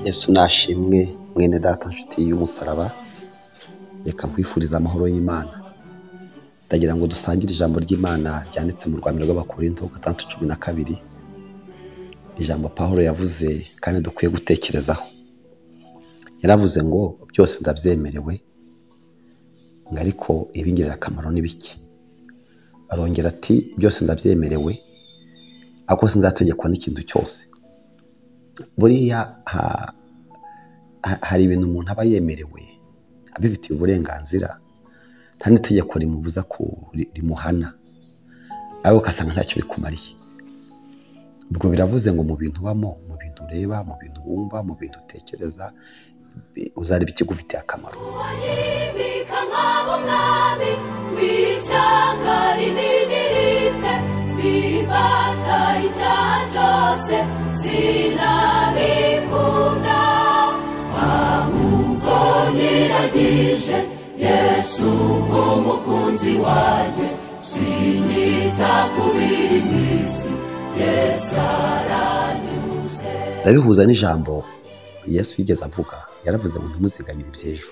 Yesu nashimwe mwene data nshuti y'umusaraba, reka nkwifuriza amahoro y'Imana. Ndagira ngo dusangire ijambo ry'Imana ryanditse mu rwandiko rw'Abakorinto 6:12. Ijambo Pawulo yavuze kandi dukwiye gutekerezaho. Yaravuze ngo byose ndabyemerewe, ariko ibingirira akamaro ni bike. Arongera ati byose ndabyemerewe, ako sinzategekwa n'ikintu cyose. Buriya hari ibintu umuntu aba yemerewe abifitiye uburenganzira, nta n'itegeko rimubuza rimuhana, ariko ugasanga ntacyo bikumariye. Ubwo biravuze ngo mu bintu ubamo, mu bintu ureba, mu bintu wumva, mu bintu utekereza, uzareba ikigufitiye akamaro. Yesu umukunzi wanjye, sinyita kubiri mwisi, Yesu aranyuze. Ndabihuza n'ijambo Yesu yigeze avuga, yaravuze ngo ntimuziganyire iby'ejo,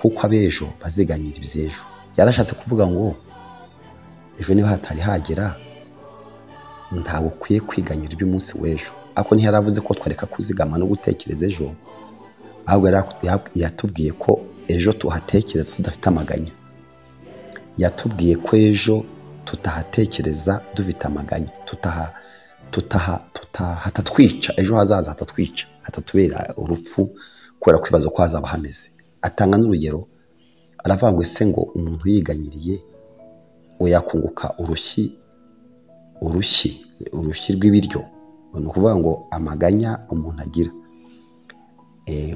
kuko abejo baziganyira iby'ejo. Yarashatse kuvuga ngo ejo niba hatari hagera, ntabwo ukwiye kwiganyira iby'umunsi w'ejo. Ariko ntiyaravuze ko twareka kuzigama no gutekereza ejo, ahubwo yatubwiye ko ejo tuhatekereza tudafite amaganya. Yatubwiye ko ejo tutahatekereza dufite amaganya, hatatwica, ejo hazaza hatatwica, hatatubera urupfu kubera kwibaza ko hazaba hameze. Atanga n'urugero, aravuga ngo ese ngo umuntu yiganyiriye ngo yakunguka urushyi rw'ibiryo. Ni ukuvuga ngo amaganya umuntu agira,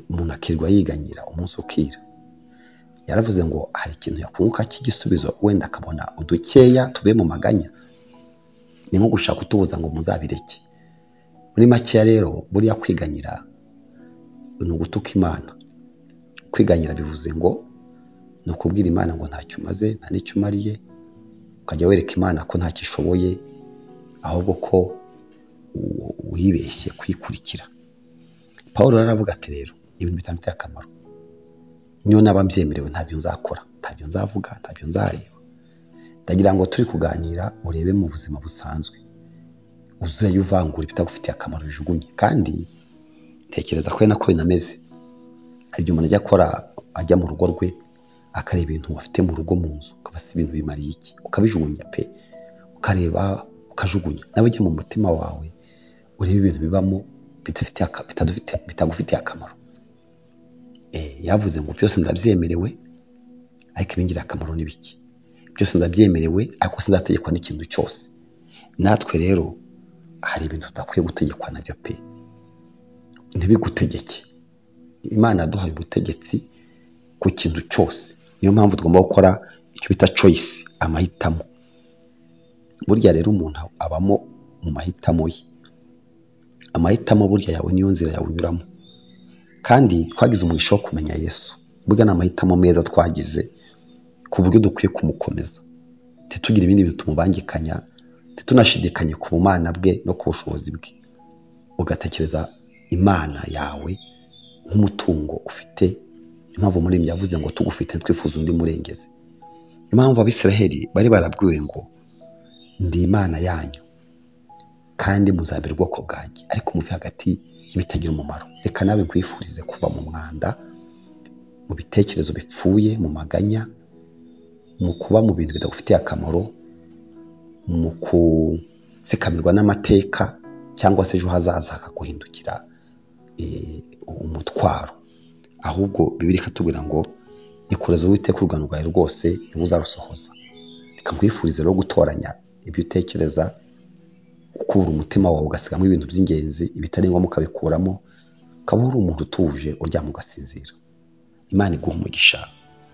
umuntu akirwa yiganyira umunsi ukira. Yaravuze ngo hari ikintu yakunguka cy'igisubizo, wenda akabona udukeya tuvuye mu maganya. Ni nko gushaka kutubuza ngo muzabireke. Muri makeya rero, buriya kwiganyira ni ugutuka Imana. Kwiganyira bivuze ngo ni ukubwira Imana ngo ntacyo umaze, nta n'icyo umariye, ukajya wereka Imana ko ntacyo ishoboye, ahubwo ko wibeshye kwikurikira. Pawulo aravuga ati rero ibintu bitandukanye akamaro, niyo naba mbyemerewe ntabyo nzakora, ntabyo nzavuga, ntabyo nzareba. Ndagira ngo turi kuganira urebe mu buzima busanzwe, uzuye uvangura ibitagufitiye akamaro bijugunye. Kandi tekereza ko nako binameze. Hari igihe umuntu ajya mu rugo rwe akareba ibintu afite mu rugo mu nzu, ukabasa ibintu bimariye iki, ukabijugunya pe, ukareba ukajugunya. Nawe ujya mu mutima wawe urebe ibintu bibamo bitagufitiye akamaro. Yavuze ngo byose ndabyemerewe, ariko ibingira akamaro ni bike. Byose ndabyemerewe, ariko sinzategekwa n'ikintu cyose. Natwe rero hari ibintu tudakwiye gutegekwa nabyo pe, ntibigutegeke. Imana yaduhaye ubutegetsi ku kintu cyose. Niyo mpamvu tugomba gukora icyo bita choice, amahitamo. Burya rero umuntu abamo mu mahitamo ye. Amahitamo burya yawe niyo nzira yawe unyuramo. Kandi twagize umugisha wo kumenya Yesu. Burya ni amahitamo meza twagize, ku buryo dukwiye kumukomeza. Titugira ibindi bintu tumubangikanya, titunashidikanye ku bumana bwe no ku bushobozi bwe. Ugatekereza Imana yawe nk'umutungo ufite. Impamvu muri yavuze ngo tugufite twifuza undi murengezi. Impamvu Abisiraheli bari barabwiwe ngo ndi Imana yanyu kandi muzabera ubwoko bwanjye, ariko muve hagati y'ibitagira umumaro. Reka nawe nkwifurize kuva mu mwanda, mu bitekerezo bipfuye, mu maganya, mu kuba mu bintu bidagufitiye akamaro, mu kusikamirwa n'amateka, cyangwa se ejo hazaza hakaguhindukira umutwaro. Ahubwo Bibiliya ikatubwira ngo ikoreze Uwiteka urugano rwawe rwose, niwe uzarusohoza. Reka nkwifurize rero gutoranya ibyo utekereza, ukura umutima wawe ugasigamo ibintu by'ingenzi, ibitari ngombwa ukabikuramo, ukaba uri umuntu utuje uryama ugasinzira. Imana iguha umugisha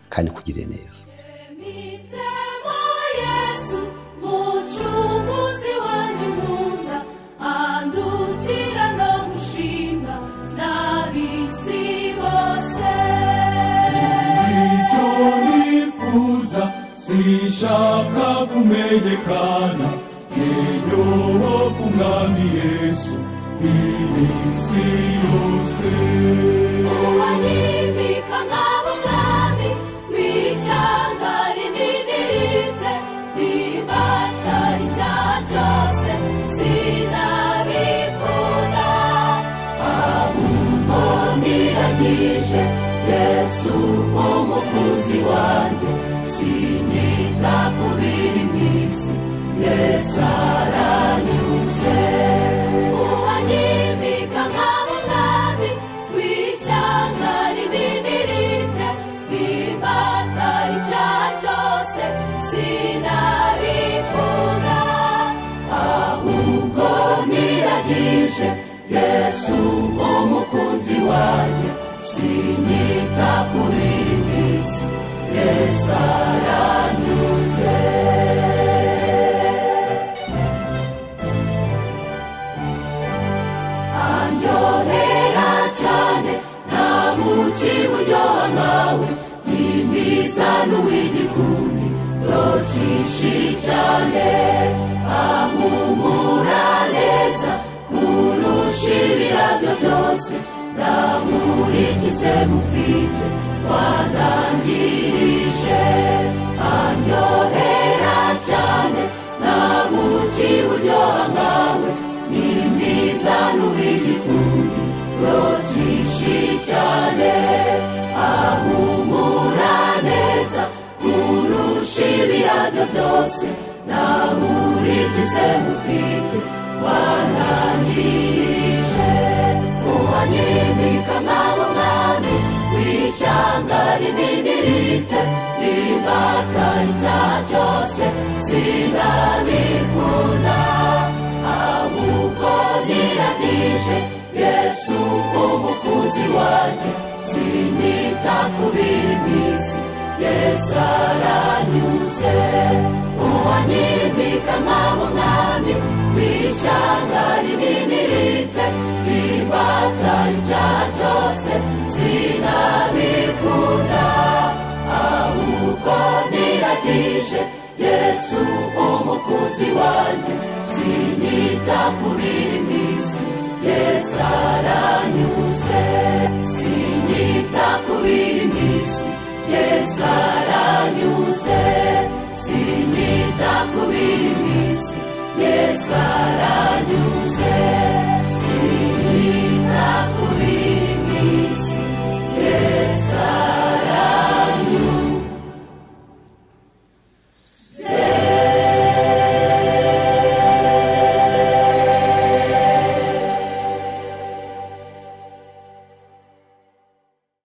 kandi ikugirire neza. Sishaka kumenyekana, inyoboka umwami Yesu iminsi yose. Uwanyimika nk'abo mwami w'ishyanga rinini rite, nimbata icyaha cyose sinabikunda, ahubwo niragije Yesu umukunzi wanjye, sinyita ku biri mu isi, Yesu aranyuze. Uwanyimika nk'abo mwami w'ishyanga rinini rite, nimbata icyaha cyose sinabikunda, ahubwo niragije Yesu umukunzi wanjye, sinyita ku biri mu isi, Yesu aranyuze. Andyohera cyane nta muki buryoha nkawe, ni mwiza n'uw'igikundi rocishe cyane, ahumura neza kurusha ibirabyo byose, ndamurikize mufite wandangirije. Andyohera cyane nta muki buryoha nkawe, ni mwiza n'uw'igikundi rocishe cyane, ahumura neza kurusha ibirabyo byose, ndamurikize mufite wandangirije. Uwanyimika nk'abo mwami w'ishyanga rinini rite, nimbata icyaha cyose sinabikunda, ahubwo niragije Yesu umukunzi wanjye, sinyita ku biri mu isi, Yesu aranyuze. Uwanyimika nk'abo mwami w'ishyanga rinini rite, nimbata icyaha cyose sinabikunda, ahubwo niragije Yesu umukunzi wanjye, sinyita ku biri mu isi, Yesu aranyuze. Sinyita ku biri mu isi, Yesu aranyuze. Sinyita ku biri mu